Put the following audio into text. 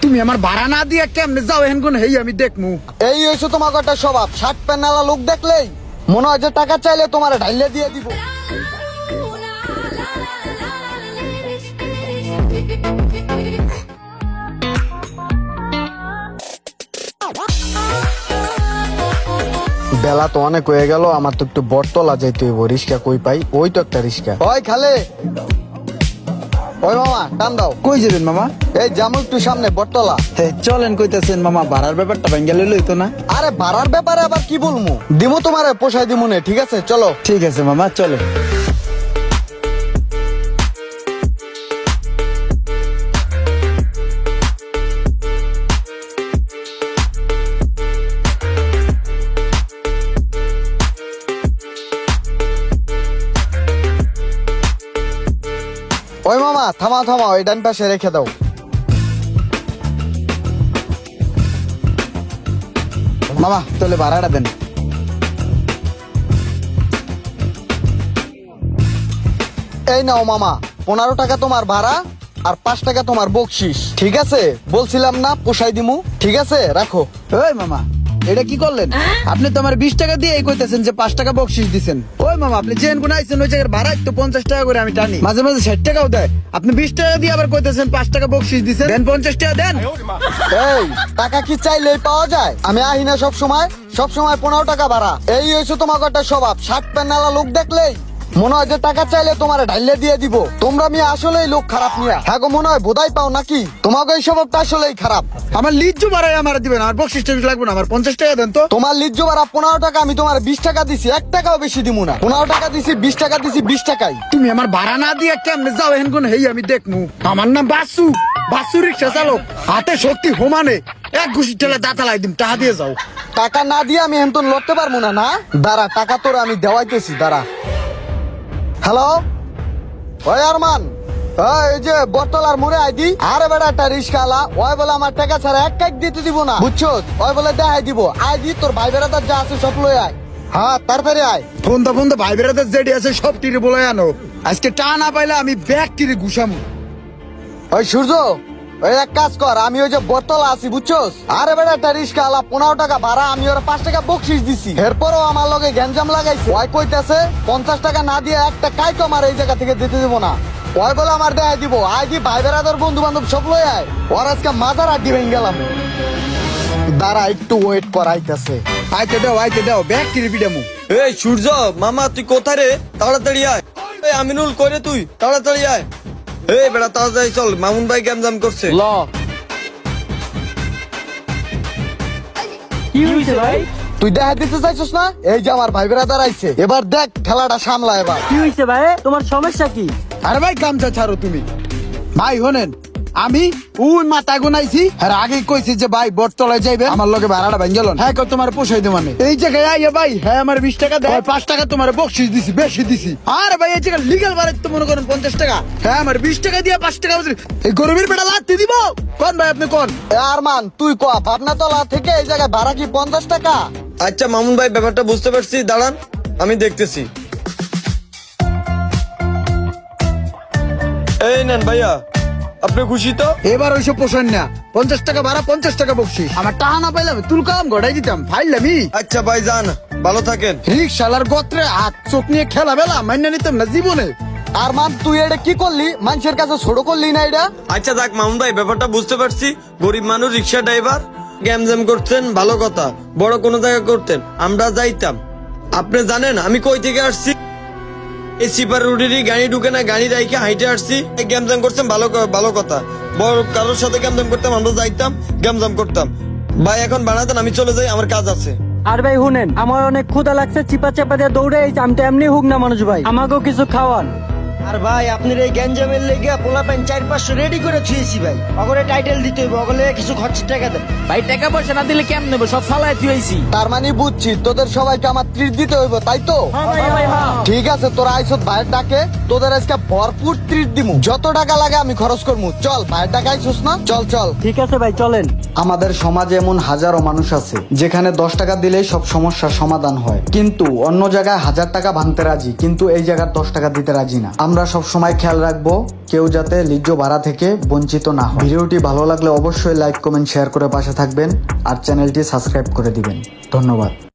তুমি আমার ভাড়া না দিয়ে কেমনে যাও এখন কোন হেই আমি দেখমু। এই হয়েছে তোমার একটা স্বভাব, শার্ট প্যান্টওয়ালা লোক দেখলেই মনে হয় যে টাকা চাইলে তোমার ঢাইলে দিয়ে দিব। বেলা তো অনেক হয়ে গেল, আমার তো একটু বটতলা যাইতে হইব। রিস্কা কই পাই? ওই তো একটা রিস্কা। ওই খালে, ওই মামা টান দাও। কই যাবেন মামা? এই জামু একটু সামনে বটতলা। চলেন কইতাছেন মামা, ভাড়ার ব্যাপারটা ভাঙ্গা লইলো তো না? আরে ভাড়ার ব্যাপারে আবার কি বলবো, দিমু তোমারে পোষাই দিমু নে। ঠিক আছে চলো। ঠিক আছে মামা চলো। ওই মামা থামাও থামাও, এই ডান পাশে রেখে দাও। মামা তাহলে ভাড়াটা দেন। এই নাও মামা, 15 টাকা তোমার ভাড়া আর 5 টাকা তোমার বকশিস। ঠিক আছে, বলছিলাম না পোষাই দিমু। ঠিক আছে রাখো। ওই মামা এটা কি করলেন? আপনি তো আমার 20 টাকা দিয়ে এই কইতেছেন যে 5 টাকা বকশিস দিছেন। ওই মামা আপনি যেন কোন আইছেন ওই জায়গার ভাড়া তো 50 টাকা করে আমি টানি, মাঝে মাঝে 60 টাকাও দেয়। আপনি 20 টাকা দিয়ে আবার কইতেছেন 5 টাকা বকশিস দিছেন। দেন 50 টাকা দেন। এই টাকা কি চাইলেই পাওয়া যায়? আমি আহি না সব সময় 15 টাকা ভাড়া। এই হয়েছে তোমার একটা স্বভাব, শার্ট প্যান্টওয়ালা লোক দেখলেই মনে হয় যে টাকা চাইলে তোমার ঢাইলে দিয়ে দিব। তোমরা আমি আসলেই লোক খারাপ নিয়া। হ্যাঁ গো, মনে হয় বোধাই পাও নাকি? তোমাকে এই স্বভাবটা আসলেই খারাপ। আমার লিজ্জু ভাড়াই আমার দিবেন, আমার বকশিস টাকা লাগবে না। আমার 50 টাকা দেন তো। তোমার লিজ্জ ভাড়া 15 টাকা, আমি তোমার 20 টাকা দিছি, 1 টাকাও বেশি দিমু না। 15 টাকা দিছি, 20 টাকা দিছি, 20 টাকাই। তুমি আমার ভাড়া না দিয়ে কেমনে যাও এখন কোন হেই আমি দেখমু। আমার নাম বাসু, বাসু রিক্সা চালক। হাতে শক্তি হোমানে এক ঘুষি ঠেলে দাঁতা লাই দিম, টাকা দিয়ে যাও। টাকা না দিয়ে আমি এমন লড়তে পারবো না। না দাঁড়া, টাকা তোর আমি দেওয়াইতেছি, দাঁড়া। হ্যালো, ওই আরমান, এই যে বটতলার মোড়ে আইদি। আরে বেটা একটা রিস্কা আলা, ওই বলে আমার টাকা ছাড়া এক কাক দিতে দিব না, বুঝছো? ওই বলে দেখাই দিব। আইদি তোর ভাই বেড়াদার যা আছে সব লই আয়। হ্যাঁ তাড়াতাড়ি আয়। ফোন ভাই বেড়াদের যেটি আছে সব টিরে বলে আনো। আজকে টা না পাইলে আমি ব্যাগ টিরে ঘুষামু। ওই সূর্য, ওই এক কাজ কর, আমি ওই যে বটতলা আছি, বুঝছোস? আরে বেটা একটা রিস্কা আলা, 15 টাকা ভাড়া, আমি ওরা 5 টাকা বকশিস দিছি। এরপরও আমার লগে গ্যাঞ্জাম লাগাইছে। ওই কইতাছে 50 টাকা না দিয়ে একটা কাইটো আমার এই জায়গা থেকে দিতে দিব না। ওই বলে আমার দেখাই দিব। আইদি ভাই বেড়াদার বন্ধু বান্ধব সব লই আয়। ওর আজকে মাজার আড্ডি ভেঙে গেলাম। দাঁড়া একটু ওয়েট কর, আইতাছে। আইতে দাও ব্যাগ টিরে পিডামু। এই সূর্য মামা, তুই কোথায় রে? তাড়াতাড়ি আয়। এই আমিনুল করে তুই তাড়াতাড়ি আয়। এই বেটা তাড়াতাড়ি চল, মামুন ভাই গ্যামজাম করছে। ল কি হইছে ভাই? তুই দেখা দিতে চাইছিস না? এই যে আমার ভাই বেড়াদার আইছে, এবার দেখ খেলাটা সামলা এবার। কি হইছে ভাই? তোমার সমস্যা কি? আরে ভাই গামছা ছাড়ো তুমি। ভাই শোনেন, আমি ওই মাথা গুনাইছি আর আগে কইছি যে ভাই বটতলায় যাইবে, আমার লগে ভাড়াটা ভাঙ গেল। হ্যাঁ তোমার পোষাই দেব মানে এই জায়গায় আইয়া ভাই। হ্যাঁ আমার 20 টাকা দেয়, 5 টাকা তোমার বকশিস দিছি, বেশি দিছি। আর ভাই এই জায়গায় লিগ্যাল ভাড়া তো মনে করেন 50 টাকা। হ্যাঁ আমার 20 টাকা দিয়ে 5 টাকা এই গরিবের বেটা লাত্তি দিব। কোন ভাই আপনি কোন? এ আরমান তুই ক, ভাবনাতলা থেকে এই জায়গায় ভাড়া কি 50 টাকা? আচ্ছা মামুন ভাই ব্যাপারটা বুঝতে পারছি, দাঁড়ান আমি দেখতেছি। এই নেন ভাইয়া, আপনি খুশি তো? এবার ওইসব পোষণ না। 50 টাকা ভাড়া, 50 টাকা বকশিস। আমার টাকা না পাইলাম তুলকাম গড়াই দিতাম, ফাইলামি। আচ্ছা ভাই যান, ভালো থাকেন। রিক্সালার গোত্রে হাত চোখ নিয়ে খেলা বেলা মাইনা নিতাম না জীবনে। আরমান তুই এটা কি করলি? মানুষের কাছে ছোট করলি না এটা? আচ্ছা দেখ মামুন ভাই, ব্যাপারটা বুঝতে পারছি। গরিব মানুষ, রিক্সা ড্রাইভার, গ্যামজাম করছেন ভালো কথা। বড় কোনো জায়গা করতেন আমরা যাইতাম। আপনি জানেন আমি কই থেকে আসছি? এই সিপার রুটেরই গাড়ি ঢুকে না, গাড়ি রাইখে হাইটে আসছি। গ্যামজাম করছেন ভালো কথা। বড় কারোর সাথে গ্যামজাম করতাম, আমরা যাইতাম গ্যামজাম করতাম। ভাই এখন বানাতেন, আমি চলে যাই, আমার কাজ আছে। আর ভাই শুনেন, আমার অনেক ক্ষুধা লাগছে, চিপা চাপা দিয়ে দৌড়ে আইছি। আমি তো এমনি হুক না মানুষ ভাই, আমাকেও কিছু খাওয়ান। আর ভাই আপনার এই গ্যাঞ্জামের লেগে পোলাপাইন 4-500 রেডি করে থুয়েছি ভাই। অগরে টাইটেল দিতে হইব, অগলে কিছু খরচের টাকা দেন ভাই। টাকা পয়সা না দিলে কেমন নেবো? সব ফালাই থুয়েছি। তার মানে বুঝছি তোদের সবাইকে আমার ট্রিট দিতে হইব, তাই তো? ঠিক আছে, তোরা আইসত ভাইয়ের ডাকে, তোদের আজকে ভরপুর ট্রিট দিমু। যত টাকা লাগে আমি খরচ করমু। চল ভাইয়ের ডাকে আইসুস না, চল চল। ঠিক আছে ভাই চলেন। আমাদের সমাজে এমন হাজারো মানুষ আছে যেখানে 10 টাকা দিলেই সব সমস্যার সমাধান হয়, কিন্তু অন্য জায়গায় 1000 টাকা ভাঙতে রাজি, কিন্তু এই জায়গায় 10 টাকা দিতে রাজি না। আমরা আমরা সব সময় খেয়াল রাখবো কেউ যাতে লিজ্জ ভাড়া থেকে বঞ্চিত না হয়। ভিডিওটি ভালো লাগলে অবশ্যই লাইক কমেন্ট শেয়ার করে পাশে থাকবেন আর চ্যানেলটি সাবস্ক্রাইব করে দিবেন। ধন্যবাদ।